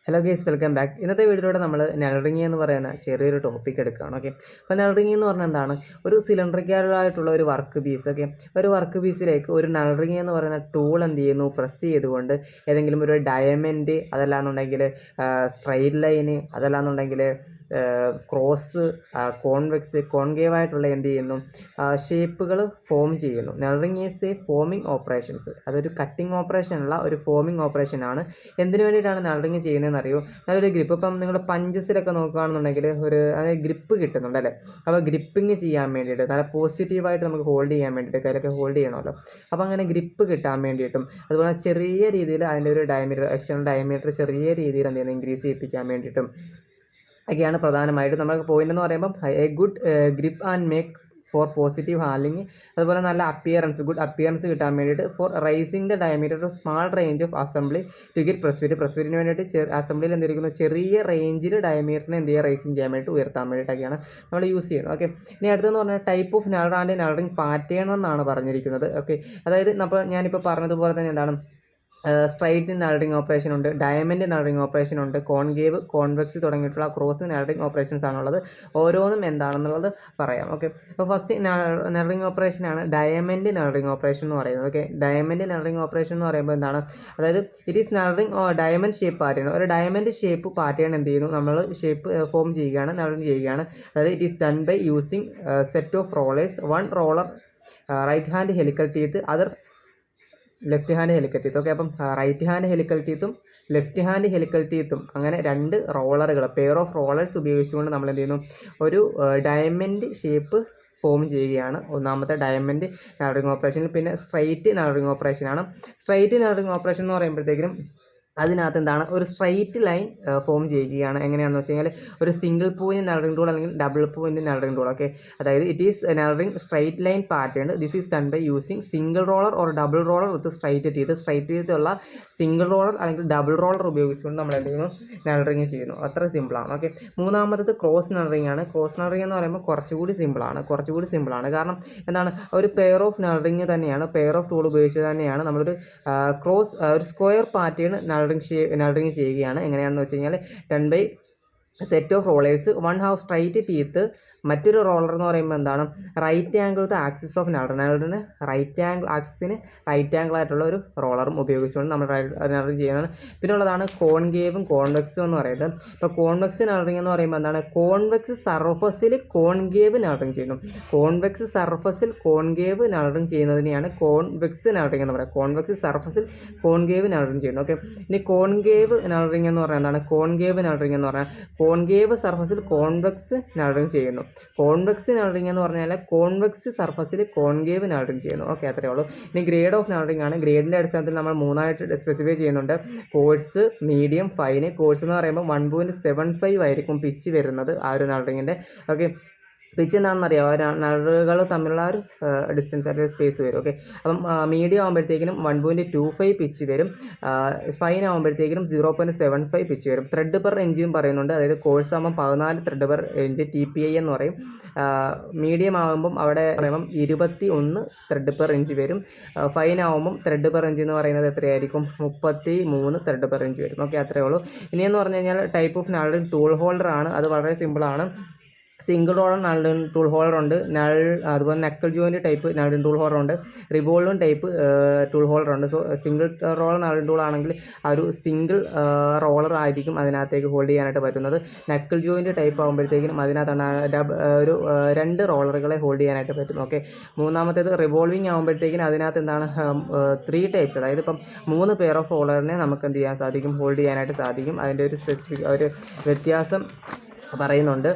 Hello guys, welcome back. ഇന്നത്തെ വീഡിയോയിലൂടെ നമ്മൾ നൾറിംഗ് എന്ന് പറയുന്ന ചെറിയൊരു ടോപ്പിക് എടുക്കുകയാണ്. ഓക്കെ, അപ്പോൾ നൾറിംഗ് എന്ന് പറഞ്ഞാൽ എന്താണ്? ഒരു സിലിണ്ടറിക്കലായിട്ടുള്ള ഒരു വർക്ക് പീസ്. ഓക്കെ, ഒരു വർക്ക് പീസിലേക്ക് ഒരു നൾറിംഗ് എന്ന് പറയുന്ന ടൂൾ എന്ത് ചെയ്യുന്നു? പ്രസ് ചെയ്തുകൊണ്ട് ഏതെങ്കിലും ഒരു ഡയമണ്ട്, അതല്ലാന്നുണ്ടെങ്കിൽ സ്ട്രൈറ്റ് ലൈന്, അതല്ലാന്നുണ്ടെങ്കിൽ ക്രോസ്, കോൺവെക്സ്, കോൺകേവ് ആയിട്ടുള്ള എന്ത് ചെയ്യുന്നു ഷേപ്പുകൾ ഫോം ചെയ്യുന്നു. നൾറിംഗ് ഈസ് എ ഫോമിങ് ഓപ്പറേഷൻസ്. അതൊരു കട്ടിങ് ഓപ്പറേഷൻ അല്ല, ഒരു ഫോമിങ് ഓപ്പറേഷനാണ്. എന്തിനു വേണ്ടിയിട്ടാണ് നൾറിംഗ് ചെയ്യുന്നതെന്ന് അറിയോ? നല്ലൊരു ഗ്രിപ്പ്. ഇപ്പം നിങ്ങൾ പഞ്ചസിലൊക്കെ നോക്കുകയാണെന്നുണ്ടെങ്കിൽ അതായത് ഗ്രിപ്പ് കിട്ടുന്നുണ്ട് അല്ലേ? അപ്പോൾ ഗ്രിപ്പിങ് ചെയ്യാൻ വേണ്ടിയിട്ട് നല്ല പോസിറ്റീവായിട്ട് നമുക്ക് ഹോൾഡ് ചെയ്യാൻ വേണ്ടിയിട്ട് കയ്യിലൊക്കെ ഹോൾഡ് ചെയ്യണമല്ലോ. അപ്പോൾ അങ്ങനെ ഗ്രിപ്പ് കിട്ടാൻ വേണ്ടിയിട്ടും അതുപോലെ ചെറിയ രീതിയിൽ അതിൻ്റെ ഒരു ഡയമീറ്റർ, എക്സ്റ്റേണൽ ഡയമീറ്റർ ചെറിയ രീതിയിൽ എന്ത് ചെയ്യുന്നത് ഇൻക്രീസ് ചെയ്യിപ്പിക്കാൻ വേണ്ടിയിട്ടും ഒക്കെയാണ് പ്രധാനമായിട്ടും. നമുക്ക് പോയിന്റ് എന്ന് പറയുമ്പം a good grip and make for positive handling, അതുപോലെ നല്ല അപ്പിയറൻസ്, ഗുഡ് അപ്പിയറൻസ് കിട്ടാൻ വേണ്ടിയിട്ട് for raising the diameter to small range of assembly to get പ്രസ്ഫിറ്റിന് വേണ്ടിയിട്ട് അസംബ്ലിയിൽ എന്തിരിക്കുന്നു ചെറിയ റേഞ്ചിൽ ഡയമീറ്ററിനെ എന്ത് ചെയ്യുക റൈസിങ് ചെയ്യാൻ വേണ്ടിയിട്ട് ഉയർത്താൻ വേണ്ടിയിട്ടൊക്കെയാണ് നമ്മൾ യൂസ് ചെയ്യുന്നത്. ഓക്കെ, ഇനി അടുത്തെന്ന് പറഞ്ഞാൽ ടൈപ്പ് ഓഫ് നൾർ ആൻഡ് നൾറിംഗ് പാറ്റേൺ എന്നാണ് പറഞ്ഞിരിക്കുന്നത്. ഓക്കെ, അതായത് അപ്പോൾ ഞാനിപ്പോൾ പറഞ്ഞതുപോലെ തന്നെ എന്താണ് സ്ട്രൈറ്റ് നൾറിംഗ് ഓപ്പറേഷൻ ഉണ്ട്, ഡയമണ്ട് നൾറിംഗ് ഓപ്പറേഷൻ ഉണ്ട്, കോൺകേവ്, കോൺവെക്സ് തുടങ്ങിയിട്ടുള്ള ക്രോസ് നൾറിംഗ് ഓപ്പറേഷൻസ് ആണുള്ളത്. ഓരോന്നും എന്താണെന്നുള്ളത് പറയാം. ഓക്കെ, അപ്പോൾ ഫസ്റ്റ് നൾറിംഗ് ഓപ്പറേഷനാണ് ഡയമണ്ട് നൾറിംഗ് ഓപ്പറേഷൻ എന്ന് പറയുന്നത്. ഓക്കെ, ഡയമണ്ട് നൾറിംഗ് ഓപ്പറേഷൻ എന്ന് പറയുമ്പോൾ എന്താണ്? അതായത് it is knurling diamond shape pattern. ഒരു ഡയമണ്ട് ഷേപ്പ് പാറ്റേൺ എന്ത് ചെയ്യുന്നു? നമ്മൾ ഷേപ്പ് ഫോം ചെയ്യുകയാണ്, നൾറിംഗ് ചെയ്യുകയാണ്. അതായത് it is done by using set of rollers, one roller right hand helical teeth, other left hand helical teeth. Okay, അപ്പം right hand helical ടീത്തും left hand helical ടീത്തും അങ്ങനെ രണ്ട് റോളറുകൾ, പെയർ ഓഫ് റോളേഴ്സ് ഉപയോഗിച്ചുകൊണ്ട് നമ്മൾ എന്ത് ചെയ്യുന്നു? ഒരു ഡയമണ്ട് ഷേപ്പ് ഫോം ചെയ്യുകയാണ്. ഒന്നാമത്തെ ഡയമണ്ട് നൾറിംഗ് ഓപ്പറേഷൻ. പിന്നെ സ്ട്രൈറ്റ് നൾറിംഗ് ഓപ്പറേഷനാണ്. സ്ട്രൈറ്റ് നൾറിംഗ് ഓപ്പറേഷൻ എന്ന് പറയുമ്പോഴത്തേക്കും അതിനകത്ത് എന്താണ്? ഒരു സ്ട്രൈറ്റ് ലൈൻ ഫോം ചെയ്യുകയാണ്. എങ്ങനെയാണെന്ന് വെച്ച് കഴിഞ്ഞാൽ ഒരു സിംഗിൾ പോയിന്റ് നൾറിംഗ് ടൂൾ അല്ലെങ്കിൽ double point knurling tool. Okay, അതായത് it is knurling straight line pattern. This is done by using single roller or double roller with straight teeth. Straight ടീത്തുള്ള single roller അല്ലെങ്കിൽ double roller ഉപയോഗിച്ചുകൊണ്ട് നമ്മൾ എന്ത് ചെയ്യുന്നു? നൾറിംഗ് ചെയ്യുന്നു. അത്ര സിമ്പിളാണ്. ഓക്കെ, മൂന്നാമത്തത് ക്രോസ് നൾറിംഗ് ആണ്. ക്രോസ് നൾറിംഗ് എന്ന് പറയുമ്പോൾ കുറച്ചുകൂടി സിമ്പിളാണ്. കാരണം എന്താണ്? ഒരു പെയർ ഓഫ് നൾറിംഗ് തന്നെയാണ്, പെയർ ഓഫ് ടൂൾ ഉപയോഗിച്ച് തന്നെയാണ് നമ്മളൊരു ക്രോസ്, ഒരു സ്ക്വയർ പാറ്റേൺ നൾറിംഗ് ചെയ്യുകയാണ്. എങ്ങനെയാണെന്ന് വെച്ച് കഴിഞ്ഞാൽ done by set of rollers, one have straight teeth, മറ്റൊരു റോളർ എന്ന് പറയുമ്പോൾ എന്താണ്? Right angle with axis of നൾറിന് റൈറ്റ് ആംഗിൾ ആക്സിന് റൈറ്റ് ആംഗിൾ ആയിട്ടുള്ള ഒരു റോളറും ഉപയോഗിച്ചുകൊണ്ട് നമ്മൾ നൾറിംഗ് ചെയ്യുന്നതാണ്. പിന്നെ ഉള്ളതാണ് കോൺകേവും കോൺവെക്സും എന്ന് പറയുന്നത്. ഇപ്പോൾ കോൺവെക്സ് നൾറിംഗ് എന്ന് പറയുമ്പോൾ എന്താണ്? കോൺവെക്സ് സർഫസിൽ കോൺകേവ് നൾറിംഗ് ചെയ്യുന്നു. കോൺവെക്സ് സർഫസിൽ കോൺകേവ് നൾറിംഗ് ചെയ്യുന്നതിനെയാണ് കോൺവെക്സ് നൾറിംഗ് എന്ന് പറയുന്നത്. കോൺവെക്സ് സർഫസിൽ കോൺകേവ് നൾറിംഗ് ചെയ്യുന്നു. ഓക്കെ, ഇനി കോൺകേവ് നൾറിംഗ് എന്ന് പറയുന്നത് എന്താണ്? കോൺകേവ് നൾറിംഗ് എന്ന് പറഞ്ഞാൽ കോൺകേവ് സർഫസിൽ കോൺവെക്സ് നൾറിംഗ് ചെയ്യുന്നു. കോൺവെക്സ് നൾറിംഗ് എന്ന് പറഞ്ഞാൽ കോൺവെക്സ് സർഫസിൽ കോൺകേവ് നൾറിംഗ് ചെയ്യുന്നു. ഓക്കെ, അത്രയേ ഉള്ളൂ. ഇനി ഗ്രേഡ് ഓഫ് നൾറിംഗ് ആണ്. ഗ്രേഡിൻ്റെ അടിസ്ഥാനത്തിൽ നമ്മൾ മൂന്നായിട്ട് സ്പെസിഫൈ ചെയ്യുന്നുണ്ട്: കോഴ്സ്, മീഡിയം, ഫൈന്. കോഴ്സ് എന്ന് പറയുമ്പോൾ 1.75 ആയിരിക്കും പിച്ച് വരുന്നത് ആ ഒരു നൾറിങ്ങിൻ്റെ. ഓക്കെ, പിച്ച് എന്താണെന്ന് അറിയാമോ? നളുകൾ തമ്മിലുള്ള ഒരു ഡിസ്റ്റൻസ് അല്ലെങ്കിൽ സ്പേസ് വരും. ഓക്കെ, അപ്പം മീഡിയം ആകുമ്പോഴത്തേക്കിനും 1.25 പിച്ച് വരും. ഫൈൻ ആകുമ്പോഴത്തേക്കിനും 0.75 പിച്ച് വരും. ത്രെഡ് പെർ ഇഞ്ചും പറയുന്നുണ്ട്. അതായത് കോഴ്സ് ആകുമ്പോൾ 14 ത്രെഡ് പെർ ഇഞ്ച് TPI എന്ന് പറയും. മീഡിയം ആകുമ്പം അവിടെ പറയുമ്പം 21 ത്രെഡ് പെർ ഇഞ്ച് വരും. ഫൈൻ ആകുമ്പം ത്രെഡ് പെർ ഇഞ്ച് എന്ന് പറയുന്നത് എത്രയായിരിക്കും? 33 ത്രെഡ് പെർ ഇഞ്ച് വരും. ഓക്കെ, അത്രയേ ഉള്ളൂ. ഇനിയെന്ന് പറഞ്ഞു കഴിഞ്ഞാൽ ടൈപ്പ് ഓഫ് നൾറിംഗ് ടൂൾ ഹോൾഡർ ആണ്. അത് വളരെ സിമ്പിളാണ്. സിംഗിൾ റോളർ നൾറിംഗ് ടൂൾ ഹോൾഡർ ഉണ്ട്. അതുപോലെ നക്കൽ ജോയിൻറ്റ് ടൈപ്പ് നൾറിംഗ് ടൂൾ ഹോൾഡർ ഉണ്ട്. റിവോൾവിംഗ് ടൈപ്പ് ടൂൾ ഹോൾഡർ ഉണ്ട്. സോ സിംഗിൾ റോളർ നൾറിംഗ് ടൂൾ ആണെങ്കിൽ ആ ഒരു സിംഗിൾ റോളർ ആയിരിക്കും അതിനകത്തേക്ക് ഹോൾഡ് ചെയ്യാനായിട്ട് പറ്റുന്നത്. നക്കൽ ജോയിൻറ്റ് ടൈപ്പ് ആകുമ്പോഴത്തേക്കും അതിനകത്താണ് ഒരു 2 റോളറുകളെ ഹോൾഡ് ചെയ്യാനായിട്ട് പറ്റും. ഓക്കെ, മൂന്നാമത്തേത് റിവോൾവിംഗ് ആകുമ്പോഴത്തേക്കും അതിനകത്ത് എന്താണ് 3 ടൈപ്സ്, അതായത് ഇപ്പം 3 പെയർ ഓഫ് റോളറിനെ നമുക്ക് എന്ത് ചെയ്യാൻ സാധിക്കും? ഹോൾഡ് ചെയ്യാനായിട്ട് സാധിക്കും. അതിൻ്റെ ഒരു ഒരു വ്യത്യാസം പറയുന്നുണ്ട്.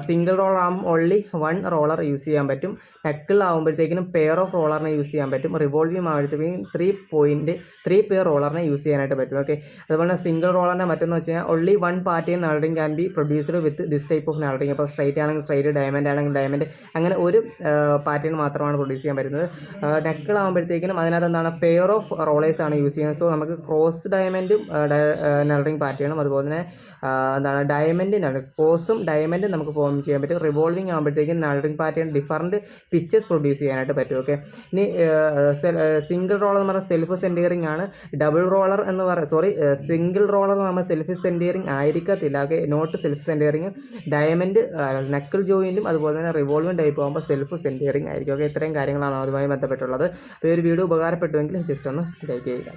സിംഗിൾ റോളർ ആകുമ്പോൾ ഓൺലി 1 റോളർ യൂസ് ചെയ്യാൻ പറ്റും. നക്കിൾ ആകുമ്പോഴത്തേക്കിനും പെയർ ഓഫ് റോളറിനെ യൂസ് ചെയ്യാൻ പറ്റും. റിവോൾവിംഗ് ആകുമ്പോഴത്തേക്കും 3 പെയർ റോളറിനെ യൂസ് ചെയ്യാനായിട്ട് പറ്റും. ഓക്കെ, അതുപോലെ സിംഗിൾ റോളറിൻ്റെ മറ്റൊന്ന് വെച്ച് കഴിഞ്ഞാൽ only 1 pattern knurling can be produced with this type of knurling. അപ്പോൾ സ്ട്രൈറ്റ് ആണെങ്കിൽ സ്ട്രൈറ്റ്, ഡയമണ്ട് ആണെങ്കിൽ ഡയമണ്ട്, അങ്ങനെ ഒരു പാറ്റേൺ മാത്രമാണ് പ്രൊഡ്യൂസ് ചെയ്യാൻ പറ്റുന്നത്. നക്കിൾ ആകുമ്പോഴത്തേക്കിനും അതിനകത്ത് എന്താണ്? പെയർ ഓഫ് റോളേഴ്സ് ആണ് യൂസ് ചെയ്യുന്നത്. സോ നമുക്ക് ക്രോസ് ഡയമണ്ടും നൾറിംഗ് പാറ്റേണും അതുപോലെ തന്നെ എന്താണ് ഡയമണ്ട് റോസും ഡയമണ്ടും നമുക്ക് ഫോം ചെയ്യാൻ പറ്റും. റിവോൾവിംഗ് ആകുമ്പോഴത്തേക്കും knurling pattern different pictures produce ചെയ്യാനായിട്ട് പറ്റും. ഓക്കെ, ഇനി സിംഗിൾ റോളർ എന്ന് പറഞ്ഞാൽ സെൽഫ് സെൻറ്ററിങ് ആണ്. ഡബിൾ റോളർ എന്ന് സിംഗിൾ റോളർ എന്ന് പറയുമ്പോൾ സെൽഫ് സെൻറ്ററിങ് ആയിരിക്കത്തില്ല. Okay, not self centring. Diamond knuckle ജോയിൻറ്റും അതുപോലെ തന്നെ റിവോൾവിംഗ് ടൈപ്പ് ആകുമ്പോൾ സെൽഫ് സെൻറ്ററിങ് ആയിരിക്കും. ഓക്കെ, ഇത്രയും കാര്യങ്ങളാണ് അതുമായി ബന്ധപ്പെട്ടുള്ളത്. അപ്പോൾ ഈ ഒരു വീഡിയോ ഉപകാരപ്പെട്ടുവെങ്കിൽ ജസ്റ്റ് ഒന്ന് ലൈക്ക് ചെയ്യുക.